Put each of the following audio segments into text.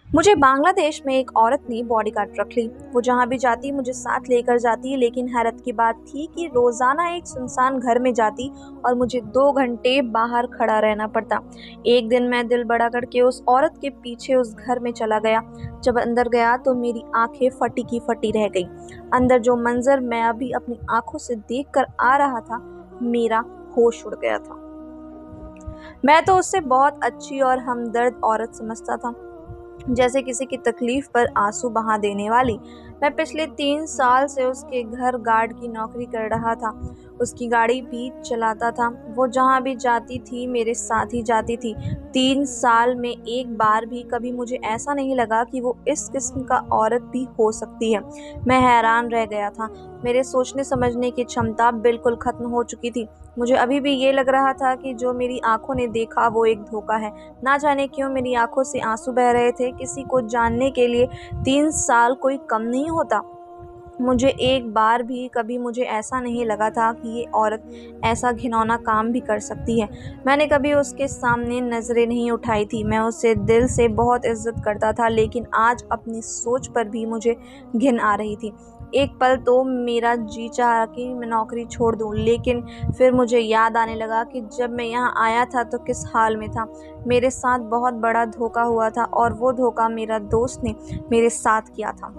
मुझे बांग्लादेश में एक औरत ने बॉडीगार्ड रख ली। वो जहाँ भी जाती मुझे साथ लेकर जाती, लेकिन हैरत की बात थी कि रोजाना एक सुनसान घर में जाती और मुझे 2 घंटे बाहर खड़ा रहना पड़ता। एक दिन मैं दिल बड़ा करके उस औरत के पीछे उस घर में चला गया। जब अंदर गया तो मेरी आंखें फटी की फटी रह गई। अंदर जो मंजर मैं अभी अपनी आंखों से देख कर आ रहा था, मेरा होश उड़ गया था। मैं तो उससे बहुत अच्छी और हमदर्द औरत समझता था, जैसे किसी की तकलीफ पर आंसू बहा देने वाली। मैं पिछले 3 साल से उसके घर गार्ड की नौकरी कर रहा था, उसकी गाड़ी भी चलाता था। वो जहाँ भी जाती थी मेरे साथ ही जाती थी। 3 साल में एक बार भी कभी मुझे ऐसा नहीं लगा कि वो इस किस्म का औरत भी हो सकती है। मैं हैरान रह गया था। मेरे सोचने समझने की क्षमता बिल्कुल खत्म हो चुकी थी। मुझे अभी भी ये लग रहा था कि जो मेरी आंखों ने देखा वो एक धोखा है। ना जाने क्यों मेरी आंखों से आंसू बह रहे थे। किसी को जानने के लिए 3 साल कोई कम नहीं होता। मुझे एक बार भी कभी मुझे ऐसा नहीं लगा था कि ये औरत ऐसा घिनौना काम भी कर सकती है। मैंने कभी उसके सामने नजरें नहीं उठाई थी। मैं उससे दिल से बहुत इज्जत करता था, लेकिन आज अपनी सोच पर भी मुझे घिन आ रही थी। एक पल तो मेरा जी चाहा कि मैं नौकरी छोड़ दूं, लेकिन फिर मुझे याद आने लगा कि जब मैं यहाँ आया था तो किस हाल में था। मेरे साथ बहुत बड़ा धोखा हुआ था, और वो धोखा मेरा दोस्त ने मेरे साथ किया था।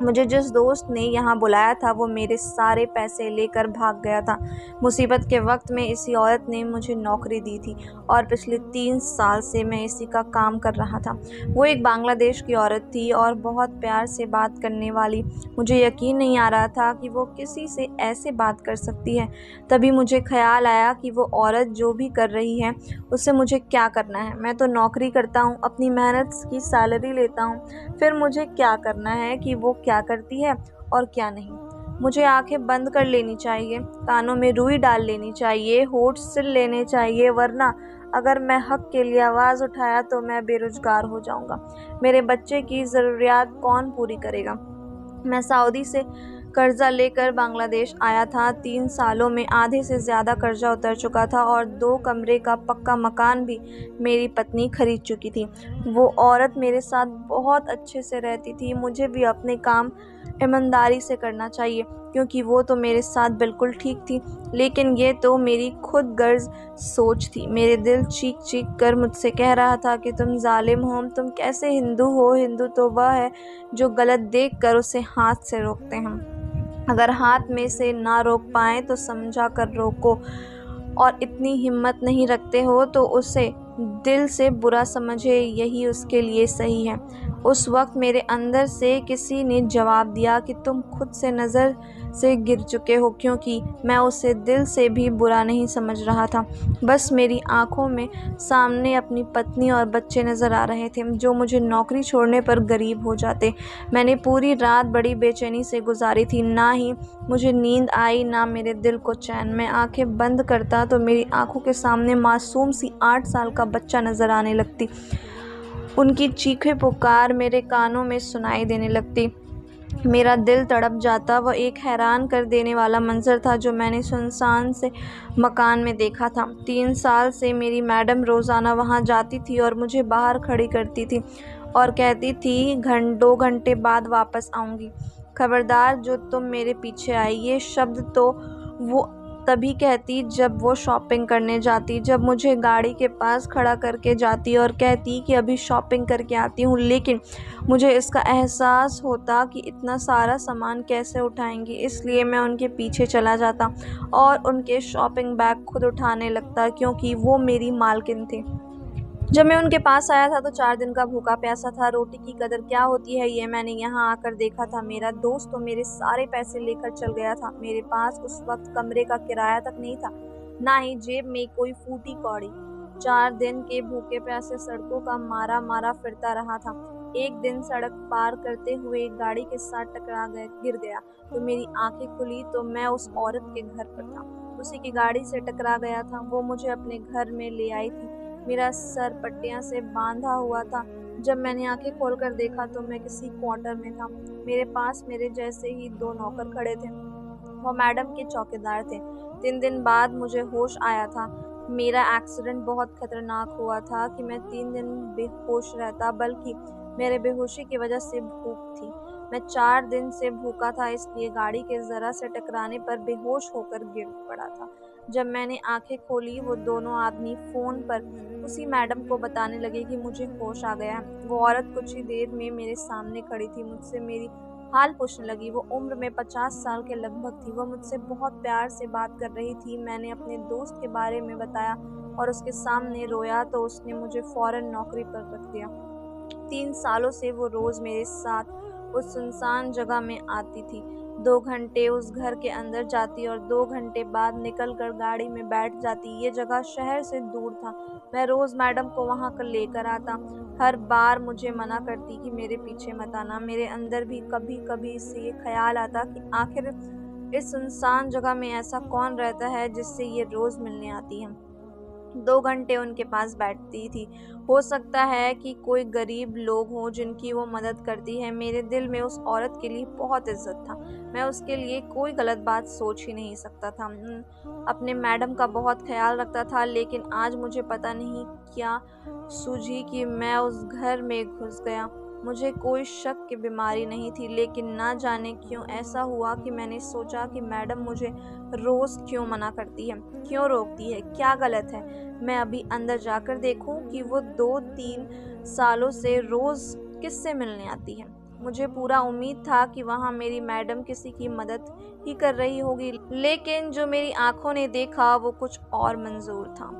मुझे जिस दोस्त ने यहाँ बुलाया था वो मेरे सारे पैसे लेकर भाग गया था। मुसीबत के वक्त में इसी औरत ने मुझे नौकरी दी थी, और पिछले 3 साल से मैं इसी का काम कर रहा था। वो एक बांग्लादेश की औरत थी और बहुत प्यार से बात करने वाली। मुझे यकीन नहीं आ रहा था कि वो किसी से ऐसे बात कर सकती है। तभी मुझे ख्याल आया कि वो औरत जो भी कर रही है उससे मुझे क्या करना है। मैं तो नौकरी करता हूँ, अपनी मेहनत की सैलरी लेता हूँ, फिर मुझे क्या करना है कि वो क्या करती है और क्या नहीं। मुझे आंखें बंद कर लेनी चाहिए, कानों में रुई डाल लेनी चाहिए, होठ सिल लेने चाहिए, वरना अगर मैं हक के लिए आवाज़ उठाया तो मैं बेरोजगार हो जाऊंगा। मेरे बच्चे की ज़रूरियात कौन पूरी करेगा। मैं सऊदी से कर्जा लेकर बांग्लादेश आया था। 3 सालों में आधे से ज़्यादा कर्जा उतर चुका था, और 2 कमरे का पक्का मकान भी मेरी पत्नी खरीद चुकी थी। वो औरत मेरे साथ बहुत अच्छे से रहती थी। मुझे भी अपने काम ईमानदारी से करना चाहिए, क्योंकि वो तो मेरे साथ बिल्कुल ठीक थी। लेकिन ये तो मेरी खुद गर्ज सोच थी। मेरे दिल चीख चीख कर मुझसे कह रहा था कि तुम जालिम हो, तुम कैसे हिंदू हो। हिंदू तो वह है जो गलत देख कर उसे हाथ से रोकते हैं। अगर हाथ में से ना रोक पाए तो समझा कर रोको, और इतनी हिम्मत नहीं रखते हो तो उसे दिल से बुरा समझे, यही उसके लिए सही है। उस वक्त मेरे अंदर से किसी ने जवाब दिया कि तुम खुद से नज़र से गिर चुके हो, क्योंकि मैं उसे दिल से भी बुरा नहीं समझ रहा था। बस मेरी आंखों में सामने अपनी पत्नी और बच्चे नज़र आ रहे थे, जो मुझे नौकरी छोड़ने पर गरीब हो जाते। मैंने पूरी रात बड़ी बेचैनी से गुजारी थी। ना ही मुझे नींद आई, ना मेरे दिल को चैन। मैं आंखें बंद करता तो मेरी आंखों के सामने मासूम सी 8 साल का बच्चा नजर आने लगती। उनकी चीखें पुकार मेरे कानों में सुनाई देने लगती। मेरा दिल तड़प जाता। वह एक हैरान कर देने वाला मंजर था जो मैंने सुनसान से मकान में देखा था। 3 साल से मेरी मैडम रोज़ाना वहाँ जाती थी और मुझे बाहर खड़ी करती थी और कहती थी 2 घंटे बाद वापस आऊँगी। खबरदार जो तुम मेरे पीछे आई। ये शब्द तो वो तभी कहती जब वो शॉपिंग करने जाती, जब मुझे गाड़ी के पास खड़ा करके जाती और कहती कि अभी शॉपिंग करके आती हूँ। लेकिन मुझे इसका एहसास होता कि इतना सारा सामान कैसे उठाएंगी, इसलिए मैं उनके पीछे चला जाता और उनके शॉपिंग बैग खुद उठाने लगता, क्योंकि वो मेरी मालकिन थे। जब मैं उनके पास आया था तो 4 दिन का भूखा प्यासा था। रोटी की कदर क्या होती है ये मैंने यहाँ आकर देखा था। मेरा दोस्त तो मेरे सारे पैसे लेकर चल गया था। मेरे पास उस वक्त कमरे का किराया तक नहीं था, ना ही जेब में कोई फूटी कौड़ी। 4 दिन के भूखे प्यासे सड़कों का मारा मारा फिरता रहा था। एक दिन सड़क पार करते हुए एक गाड़ी के साथ टकरा गए गिर गया तो मेरी आंखें खुली तो मैं उस औरत के घर पर था। उसी की गाड़ी से टकरा गया था। वो मुझे अपने घर में ले आई थी। मेरा सर पट्टियां से बांधा हुआ था। जब मैंने आंखें खोलकर देखा तो मैं किसी क्वार्टर में था। मेरे पास मेरे जैसे ही 2 नौकर खड़े थे। वो मैडम के चौकीदार थे। 3 दिन बाद मुझे होश आया था। मेरा एक्सीडेंट बहुत खतरनाक हुआ था कि मैं 3 दिन बेहोश रहता, बल्कि मेरे बेहोशी की वजह से भूख थी। मैं 4 दिन से भूखा था, इसलिए गाड़ी के ज़रा से टकराने पर बेहोश होकर गिर पड़ा था। जब मैंने आँखें खोली, वो दोनों आदमी फ़ोन पर उसी मैडम को बताने लगे कि मुझे होश आ गया है। वो औरत कुछ ही देर में मेरे सामने खड़ी थी, मुझसे मेरी हाल पूछने लगी। वो उम्र में 50 साल के लगभग थी। वो मुझसे बहुत प्यार से बात कर रही थी। मैंने अपने दोस्त के बारे में बताया और उसके सामने रोया तो उसने मुझे फ़ौरन नौकरी पर रख दिया। 3 सालों से वो रोज़ मेरे साथ उस सुनसान जगह में आती थी। 2 घंटे उस घर के अंदर जाती और 2 घंटे बाद निकल कर गाड़ी में बैठ जाती। ये जगह शहर से दूर था। मैं रोज़ मैडम को वहाँ कर लेकर आता। हर बार मुझे मना करती कि मेरे पीछे मत आना। मेरे अंदर भी कभी-कभी इससे ये ख़्याल आता कि आखिर इस सुनसान जगह में ऐसा कौन रहता है जिससे ये रोज़ मिलने आती है। 2 घंटे उनके पास बैठती थी। हो सकता है कि कोई गरीब लोग हों जिनकी वो मदद करती है। मेरे दिल में उस औरत के लिए बहुत इज़्ज़त था। मैं उसके लिए कोई गलत बात सोच ही नहीं सकता था। अपने मैडम का बहुत ख़्याल रखता था, लेकिन आज मुझे पता नहीं क्या सूझी कि मैं उस घर में घुस गया। मुझे कोई शक की बीमारी नहीं थी, लेकिन ना जाने क्यों ऐसा हुआ कि मैंने सोचा कि मैडम मुझे रोज़ क्यों मना करती है? क्यों रोकती है? क्या गलत है? मैं अभी अंदर जाकर देखूं कि वो 2-3 सालों से रोज़ किससे मिलने आती है। मुझे पूरा उम्मीद था कि वहाँ मेरी मैडम किसी की मदद ही कर रही होगी, लेकिन जो मेरी आंखों ने देखा वो कुछ और मंजूर था।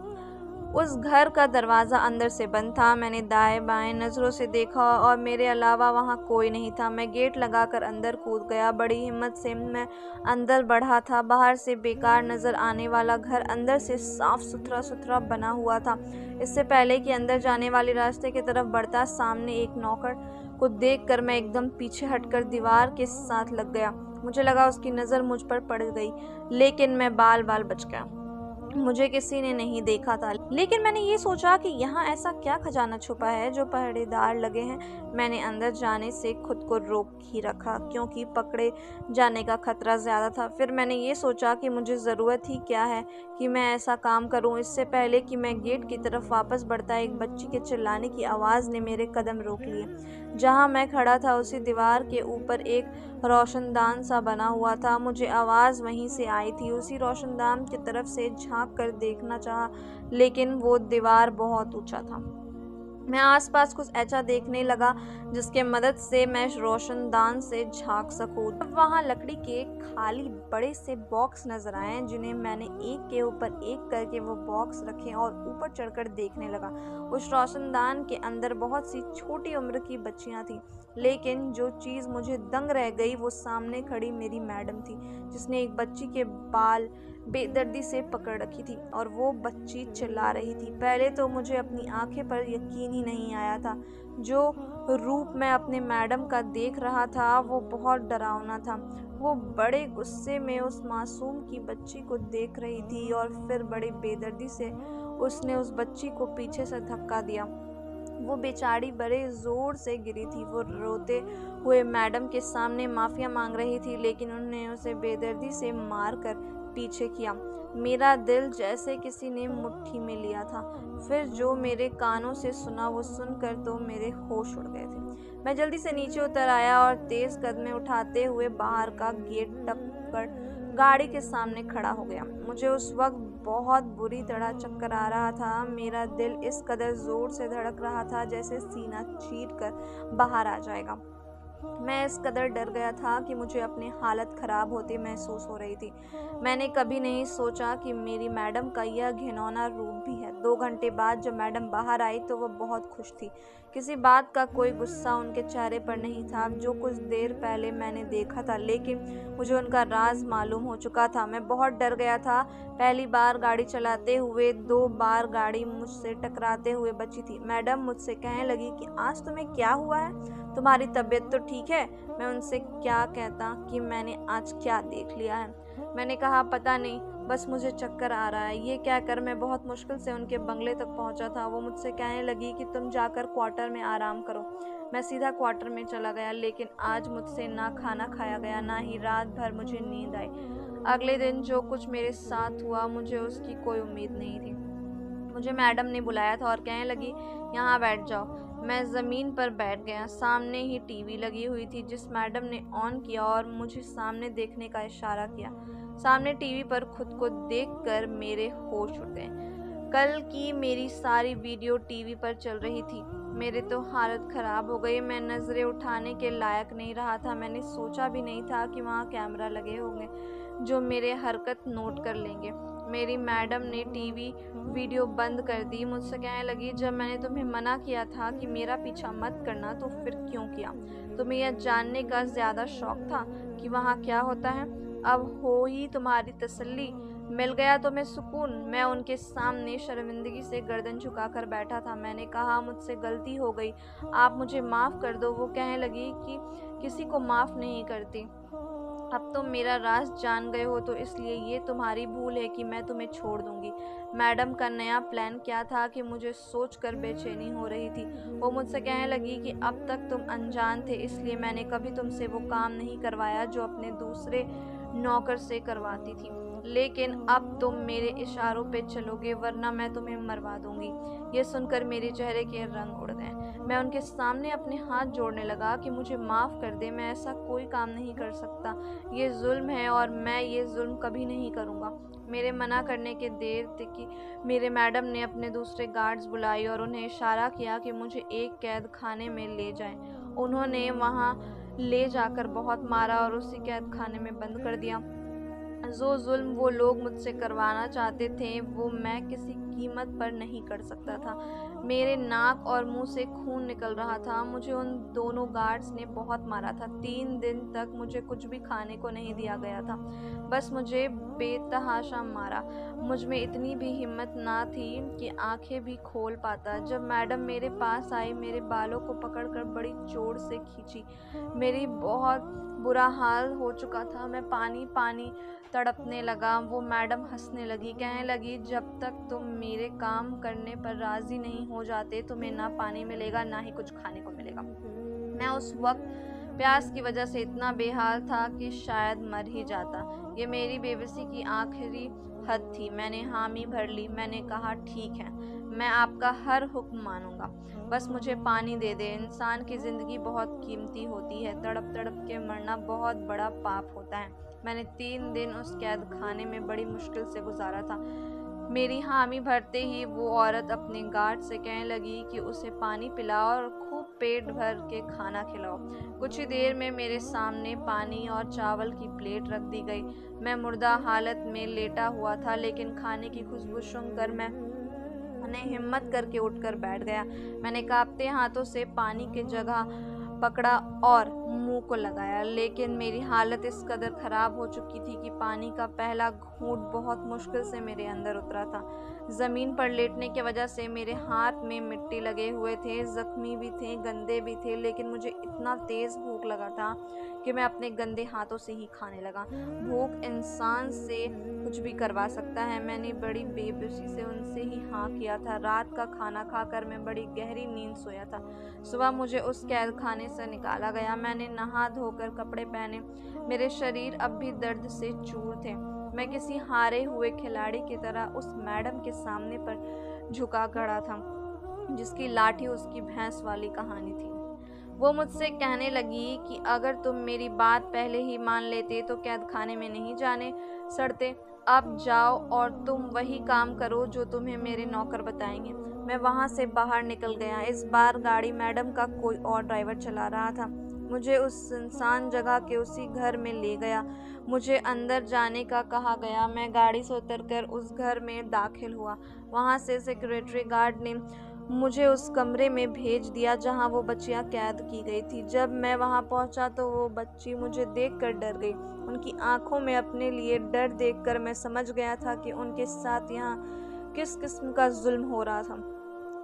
उस घर का दरवाज़ा अंदर से बंद था। मैंने दाएं-बाएं नज़रों से देखा और मेरे अलावा वहाँ कोई नहीं था। मैं गेट लगाकर अंदर कूद गया। बड़ी हिम्मत से मैं अंदर बढ़ा था। बाहर से बेकार नज़र आने वाला घर अंदर से साफ-सुथरा बना हुआ था। इससे पहले कि अंदर जाने वाले रास्ते की तरफ बढ़ता, सामने एक नौकर को देखकर मैं एकदम पीछे हटकर दीवार के साथ लग गया। मुझे लगा उसकी नज़र मुझ पर पड़ गई, लेकिन मैं बाल-बाल बच गया। मुझे किसी ने नहीं देखा था, लेकिन मैंने ये सोचा कि यहाँ ऐसा क्या खजाना छुपा है जो पहरेदार लगे हैं। मैंने अंदर जाने से खुद को रोक ही रखा, क्योंकि पकड़े जाने का खतरा ज़्यादा था। फिर मैंने ये सोचा कि मुझे ज़रूरत ही क्या है कि मैं ऐसा काम करूँ। इससे पहले कि मैं गेट की तरफ वापस बढ़ता, एक बच्ची के चिल्लाने की आवाज़ ने मेरे कदम रोक लिए। जहाँ मैं खड़ा था उसी दीवार के ऊपर एक रोशनदान सा बना हुआ था। मुझे आवाज़ वहीं से आई थी। उसी रोशनदान की तरफ से झांक कर देखना चाहा, लेकिन वो दीवार बहुत ऊंचा था। मैं आसपास कुछ ऐसा देखने लगा जिसके मदद से मैं रोशनदान से झांक सकूं। तब वहां लकड़ी के खाली बड़े से बॉक्स नजर आए, जिन्हें मैंने एक के ऊपर एक करके वो बॉक्स रखे और ऊपर चढ़कर देखने लगा। उस रोशनदान के अंदर बहुत सी छोटी उम्र की बच्चियां थीं, लेकिन जो चीज़ मुझे दंग रह गई वो सामने खड़ी मेरी मैडम थी, जिसने एक बच्ची के बाल बेदर्दी से पकड़ रखी थी और वो बच्ची चिल्ला रही थी। पहले तो मुझे अपनी आंखें पर यकीन ही नहीं आया था। जो रूप मैं अपने मैडम का देख रहा था वो बहुत डरावना था। वो बड़े गुस्से में उस मासूम की बच्ची को देख रही थी और फिर बड़ी बेदर्दी से उसने उस बच्ची को पीछे से धक्का दिया। वो बेचारी बड़े ज़ोर से गिरी थी। वो रोते हुए मैडम के सामने माफ़िया मांग रही थी, लेकिन उन्होंने उसे बेदर्दी से मार कर पीछे किया। मेरा दिल जैसे किसी ने मुट्ठी में लिया था। फिर जो मेरे कानों से सुना वो सुनकर तो मेरे होश उड़ गए थे। मैं जल्दी से नीचे उतर आया और तेज़ कदमें उठाते हुए बाहर का गेट टपकर गाड़ी के सामने खड़ा हो गया। मुझे उस वक्त बहुत बुरी तरह चक्कर आ रहा था। मेरा दिल इस कदर ज़ोर से धड़क रहा था जैसे सीना चीर कर बाहर आ जाएगा। मैं इस कदर डर गया था कि मुझे अपनी हालत ख़राब होती महसूस हो रही थी। मैंने कभी नहीं सोचा कि मेरी मैडम का यह घिनौना रूप भी है। 2 घंटे बाद जब मैडम बाहर आई तो वह बहुत खुश थी। किसी बात का कोई गुस्सा उनके चेहरे पर नहीं था, जो कुछ देर पहले मैंने देखा था, लेकिन मुझे उनका राज मालूम हो चुका था। मैं बहुत डर गया था। पहली बार गाड़ी चलाते हुए 2 बार गाड़ी मुझसे टकराते हुए बची थी। मैडम मुझसे कहने लगी कि आज तुम्हें क्या हुआ है? तुम्हारी तबीयत तो ठीक है? मैं उनसे क्या कहता कि मैंने आज क्या देख लिया है। मैंने कहा पता नहीं, बस मुझे चक्कर आ रहा है। ये कहकर मैं बहुत मुश्किल से उनके बंगले तक पहुंचा था। वो मुझसे कहने लगी कि तुम जाकर क्वार्टर में आराम करो। मैं सीधा क्वार्टर में चला गया, लेकिन आज मुझसे ना खाना खाया गया, ना ही रात भर मुझे नींद आई। अगले दिन जो कुछ मेरे साथ हुआ मुझे उसकी कोई उम्मीद नहीं थी। मुझे मैडम ने बुलाया था और कहने लगी यहाँ बैठ जाओ। मैं ज़मीन पर बैठ गया। सामने ही टीवी लगी हुई थी जिस मैडम ने ऑन किया और मुझे सामने देखने का इशारा किया। सामने टीवी पर खुद को देखकर मेरे होश उड़ गए। कल की मेरी सारी वीडियो टीवी पर चल रही थी। मेरी तो हालत ख़राब हो गई। मैं नज़रें उठाने के लायक नहीं रहा था। मैंने सोचा भी नहीं था कि वहाँ कैमरा लगे होंगे जो मेरे हरकत नोट कर लेंगे। मेरी मैडम ने टीवी वीडियो बंद कर दी। मुझसे कहने लगी, जब मैंने तुम्हें मना किया था कि मेरा पीछा मत करना तो फिर क्यों किया? तुम्हें यह जानने का ज़्यादा शौक था कि वहाँ क्या होता है? अब हो ही तुम्हारी तसल्ली, मिल गया तुम्हें सुकून। मैं उनके सामने शर्मिंदगी से गर्दन झुकाकर बैठा था। मैंने कहा, मुझसे गलती हो गई, आप मुझे माफ़ कर दो। वो कहने लगी कि किसी को माफ़ नहीं करती। अब तुम मेरा राज जान गए हो तो इसलिए ये तुम्हारी भूल है कि मैं तुम्हें छोड़ दूंगी। मैडम का नया प्लान क्या था कि मुझे सोचकर बेचैनी हो रही थी। वो मुझसे कहने लगी कि अब तक तुम अनजान थे, इसलिए मैंने कभी तुमसे वो काम नहीं करवाया जो अपने दूसरे नौकर से करवाती थी। लेकिन अब तुम मेरे इशारों पे चलोगे वरना मैं तुम्हें मरवा दूंगी। ये सुनकर मेरे चेहरे के रंग उड़ गए। मैं उनके सामने अपने हाथ जोड़ने लगा कि मुझे माफ़ कर दे, मैं ऐसा कोई काम नहीं कर सकता। ये जुल्म है और मैं ये जुल्म कभी नहीं करूँगा। मेरे मना करने के देर तक कि मेरे मैडम ने अपने दूसरे गार्ड्स बुलाई और उन्हें इशारा किया कि मुझे एक कैद खाने में ले जाएं। उन्होंने वहाँ ले जाकर बहुत मारा और उसी कैद खाने में बंद कर दिया। जो जुल्म वो लोग मुझसे करवाना चाहते थे वो मैं किसी कीमत पर नहीं कर सकता था। मेरे नाक और मुंह से खून निकल रहा था। मुझे उन दोनों गार्ड्स ने बहुत मारा था। 3 दिन तक मुझे कुछ भी खाने को नहीं दिया गया था, बस मुझे बेतहाशा मारा। मुझ में इतनी भी हिम्मत ना थी कि आंखें भी खोल पाता। जब मैडम मेरे पास आई, मेरे बालों को पकड़कर बड़ी जोर से खींची। मेरी बहुत बुरा हाल हो चुका था। मैं पानी पानी तड़पने लगा। वो मैडम हंसने लगी, कहने लगी, जब तक तुम मेरे काम करने पर राज़ी नहीं हो जाते तुम्हें ना पानी मिलेगा ना ही कुछ खाने को मिलेगा। मैं उस वक्त प्यास की वजह से इतना बेहाल था कि शायद मर ही जाता। ये मेरी बेबसी की आखिरी हद थी। मैंने हामी भर ली। मैंने कहा, ठीक है, मैं आपका हर हुक्म मानूंगा, बस मुझे पानी दे दे। इंसान की ज़िंदगी बहुत कीमती होती है, तड़प तड़प के मरना बहुत बड़ा पाप होता है। मैंने 3 दिन उस कैद खाने में बड़ी मुश्किल से गुजारा था। मेरी हामी भरते ही वो औरत अपने गार्ड से कहने लगी कि उसे पानी पिलाओ और खूब पेट भर के खाना खिलाओ। कुछ ही देर में मेरे सामने पानी और चावल की प्लेट रख दी गई। मैं मुर्दा हालत में लेटा हुआ था, लेकिन खाने की खुशबू सूंघकर मैंने हिम्मत करके उठकर बैठ गया। मैंने कांपते हाथों से पानी की जगह पकड़ा और मुंह को लगाया, लेकिन मेरी हालत इस कदर ख़राब हो चुकी थी कि पानी का पहला घूंट बहुत मुश्किल से मेरे अंदर उतरा था। ज़मीन पर लेटने की वजह से मेरे हाथ में मिट्टी लगे हुए थे, ज़ख्मी भी थे, गंदे भी थे, लेकिन मुझे इतना तेज़ भूख लगा था कि मैं अपने गंदे हाथों से ही खाने लगा। भूख इंसान से कुछ भी करवा सकता है। मैंने बड़ी बेबसी से उनसे ही हाँ किया था। रात का खाना खाकर मैं बड़ी गहरी नींद सोया था। सुबह मुझे उस कैद खाने से निकाला गया। मैंने नहा धोकर कपड़े पहने। मेरे शरीर अब भी दर्द से चूर थे। मैं किसी हारे हुए खिलाड़ी की तरह उस मैडम के सामने पर झुका खड़ा था जिसकी लाठी उसकी भैंस वाली कहानी थी। वो मुझसे कहने लगी कि अगर तुम मेरी बात पहले ही मान लेते तो कैद खाने में नहीं जाने सड़ते। अब जाओ और तुम वही काम करो जो तुम्हें मेरे नौकर बताएंगे। मैं वहाँ से बाहर निकल गया। इस बार गाड़ी मैडम का कोई और ड्राइवर चला रहा था। मुझे उस सुनसान जगह के उसी घर में ले गया। मुझे अंदर जाने का कहा गया। मैं गाड़ी से उतरकर उस घर में दाखिल हुआ। वहाँ से सिक्योरिटी गार्ड ने मुझे उस कमरे में भेज दिया जहाँ वो बच्चियाँ कैद की गई थी। जब मैं वहाँ पहुँचा तो वो बच्ची मुझे देखकर डर गई। उनकी आंखों में अपने लिए डर देखकर मैं समझ गया था कि उनके साथ यहाँ किस किस्म का जुल्म हो रहा था।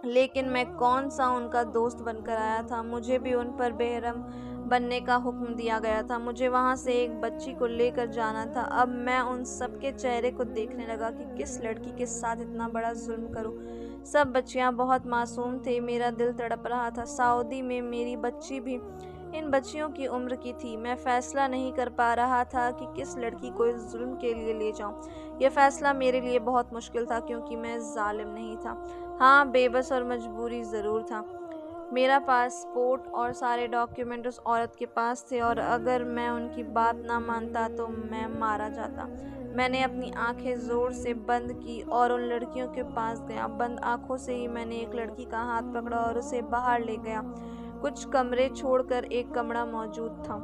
लेकिन मैं कौन सा उनका दोस्त बनकर आया था? मुझे भी उन पर बेरहम बनने का हुक्म दिया गया था। मुझे वहाँ से एक बच्ची को लेकर जाना था। अब मैं उन सबके चेहरे को देखने लगा कि किस लड़की के साथ इतना बड़ा जुल्म करूं। सब बच्चियां बहुत मासूम थे। मेरा दिल तड़प रहा था। सऊदी में मेरी बच्ची भी इन बच्चियों की उम्र की थी। मैं फैसला नहीं कर पा रहा था कि किस लड़की को इस जुल्म के लिए ले जाऊं। यह फैसला मेरे लिए बहुत मुश्किल था क्योंकि मैं जालिम नहीं था। हाँ, बेबस और मजबूरी ज़रूर था। मेरा पासपोर्ट और सारे डॉक्यूमेंट उस औरत के पास थे और अगर मैं उनकी बात ना मानता तो मैं मारा जाता। मैंने अपनी आंखें ज़ोर से बंद की और उन लड़कियों के पास गया। बंद आंखों से ही मैंने एक लड़की का हाथ पकड़ा और उसे बाहर ले गया। कुछ कमरे छोड़कर एक कमरा मौजूद था।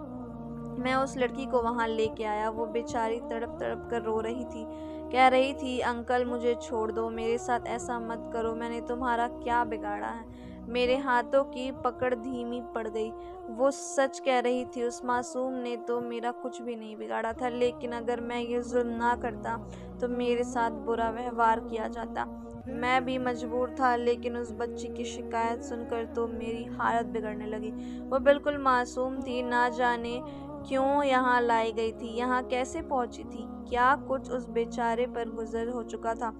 मैं उस लड़की को वहां लेके आया। वो बेचारी तड़प तड़प कर रो रही थी। कह रही थी, अंकल मुझे छोड़ दो, मेरे साथ ऐसा मत करो, मैंने तुम्हारा क्या बिगाड़ा है। मेरे हाथों की पकड़ धीमी पड़ गई। वो सच कह रही थी, उस मासूम ने तो मेरा कुछ भी नहीं बिगाड़ा था, लेकिन अगर मैं ये जुल्म ना करता तो मेरे साथ बुरा व्यवहार किया जाता। मैं भी मजबूर था, लेकिन उस बच्ची की शिकायत सुनकर तो मेरी हालत बिगड़ने लगी। वो बिल्कुल मासूम थी, ना जाने क्यों यहाँ लाई गई थी, यहाँ कैसे पहुंची थी, क्या कुछ उस बेचारे पर गुजर हो चुका था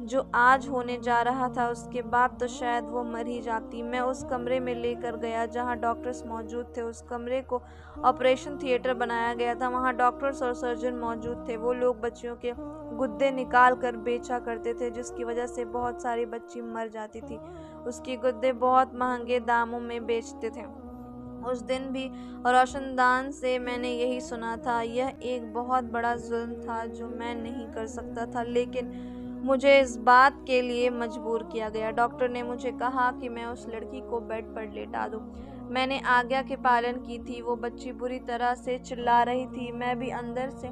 जो आज होने जा रहा था। उसके बाद तो शायद वो मर ही जाती। मैं उस कमरे में लेकर गया जहाँ डॉक्टर्स मौजूद थे। उस कमरे को ऑपरेशन थिएटर बनाया गया था। वहाँ डॉक्टर्स और सर्जन मौजूद थे। वो लोग बच्चियों के गुद्दे निकाल कर बेचा करते थे, जिसकी वजह से बहुत सारी बच्ची मर जाती थी। उसके गुद्दे बहुत महंगे दामों में बेचते थे। उस दिन भी रोशनदान से मैंने यही सुना था। यह एक बहुत बड़ा जुल्म था जो मैं नहीं कर सकता था, लेकिन मुझे इस बात के लिए मजबूर किया गया। डॉक्टर ने मुझे कहा कि मैं उस लड़की को बेड पर लेटा दूं। मैंने आज्ञा के पालन की थी। वो बच्ची बुरी तरह से चिल्ला रही थी। मैं भी अंदर से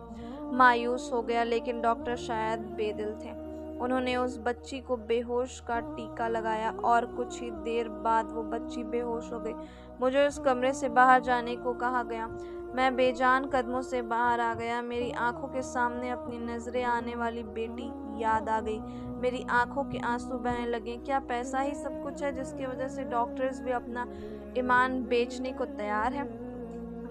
मायूस हो गया, लेकिन डॉक्टर शायद बेदिल थे। उन्होंने उस बच्ची को बेहोश का टीका लगाया और कुछ ही देर बाद वो बच्ची बेहोश हो गई। मुझे उस कमरे से बाहर जाने को कहा गया। मैं बेजान कदमों से बाहर आ गया। मेरी आंखों के सामने अपनी नजरें आने वाली बेटी याद आ गई। मेरी आंखों के आंसू बहने लगे। क्या पैसा ही सब कुछ है जिसकी वजह से डॉक्टर्स भी अपना ईमान बेचने को तैयार हैं?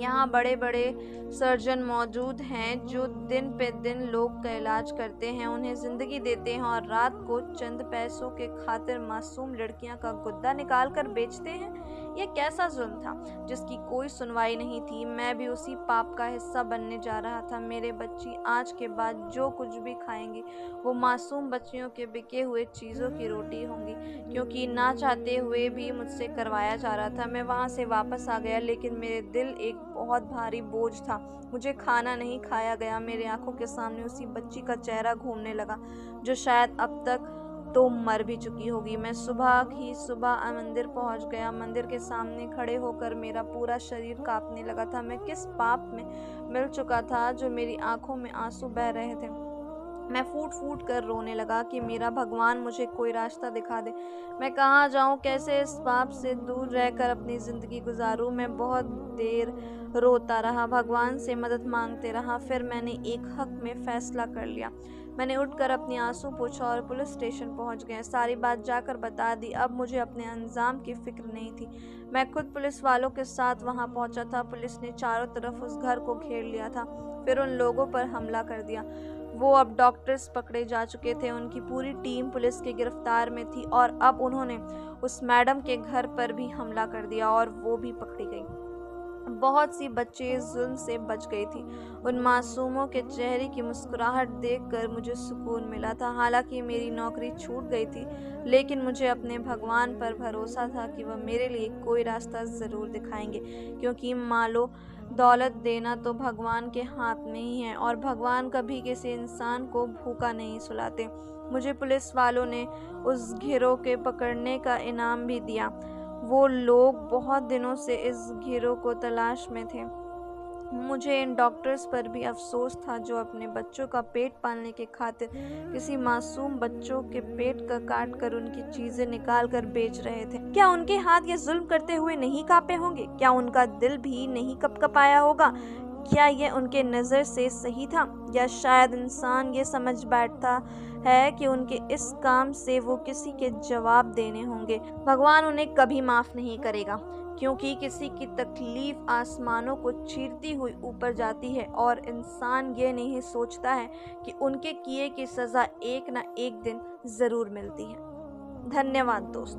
यहाँ बड़े बड़े सर्जन मौजूद हैं जो दिन पे दिन लोग का इलाज करते हैं, उन्हें जिंदगी देते हैं और रात को चंद पैसों के खातिर मासूम लड़कियां का गुद्दा निकाल कर बेचते हैं। यह कैसा जुल्म था जिसकी कोई सुनवाई नहीं थी। मैं भी उसी पाप का हिस्सा बनने जा रहा था। मेरे बच्ची आज के बाद जो कुछ भी खाएंगी वो मासूम बच्चियों के बिके हुए चीज़ों की रोटी होंगी, क्योंकि ना चाहते हुए भी मुझसे करवाया जा रहा था। मैं वहाँ से वापस आ गया, लेकिन मेरे दिल एक बहुत भारी बोझ था। मुझे खाना नहीं खाया गया। मेरे आंखों के सामने उसी बच्ची का चेहरा घूमने लगा जो शायद अब तक तो मर भी चुकी होगी। मैं सुबह ही सुबह मंदिर पहुंच गया। मंदिर के सामने खड़े होकर मेरा पूरा शरीर कांपने लगा था। मैं किस पाप में मिल चुका था जो मेरी आंखों में आंसू बह रहे थे। मैं फूट फूट कर रोने लगा कि मेरा भगवान मुझे कोई रास्ता दिखा दे। मैं कहाँ जाऊँ, कैसे इस पाप से दूर रहकर अपनी ज़िंदगी गुजारूँ। मैं बहुत देर रोता रहा, भगवान से मदद मांगते रहा। फिर मैंने एक हक में फ़ैसला कर लिया। मैंने उठकर अपनी आंसू पोंछा और पुलिस स्टेशन पहुंच गया। सारी बात जाकर बता दी। अब मुझे अपने अंजाम की फिक्र नहीं थी। मैं खुद पुलिस वालों के साथ वहां पहुंचा था। पुलिस ने चारों तरफ उस घर को घेर लिया था, फिर उन लोगों पर हमला कर दिया। वो अब डॉक्टर्स पकड़े जा चुके थे। उनकी पूरी टीम पुलिस के गिरफ्तार में थी और अब उन्होंने उस मैडम के घर पर भी हमला कर दिया और वो भी पकड़ी गई। बहुत सी बच्चे इस जुल्म से बच गई थी। उन मासूमों के चेहरे की मुस्कुराहट देखकर मुझे सुकून मिला था। हालांकि मेरी नौकरी छूट गई थी, लेकिन मुझे अपने भगवान पर भरोसा था कि वह मेरे लिए कोई रास्ता ज़रूर दिखाएंगे, क्योंकि मालो दौलत देना तो भगवान के हाथ में ही है और भगवान कभी किसी इंसान को भूखा नहीं सुलाते। मुझे पुलिस वालों ने उस गिरोह के पकड़ने का इनाम भी दिया। वो लोग बहुत दिनों से इस गिरोह को तलाश में थे। मुझे इन डॉक्टर्स पर भी अफसोस था जो अपने बच्चों का पेट पालने के खातिर किसी मासूम बच्चों के पेट का काट कर उनकी चीजें निकाल कर बेच रहे थे। क्या उनके हाथ ये जुल्म करते हुए नहीं कांपे होंगे? क्या उनका दिल भी नहीं कपकपाया होगा? क्या ये उनके नज़र से सही था, या शायद इंसान ये समझ बैठता है कि उनके इस काम से वो किसी के जवाब देने होंगे। भगवान उन्हें कभी माफ़ नहीं करेगा, क्योंकि किसी की तकलीफ आसमानों को चीरती हुई ऊपर जाती है और इंसान ये नहीं सोचता है कि उनके किए की सज़ा एक ना एक दिन ज़रूर मिलती है। धन्यवाद दोस्तों।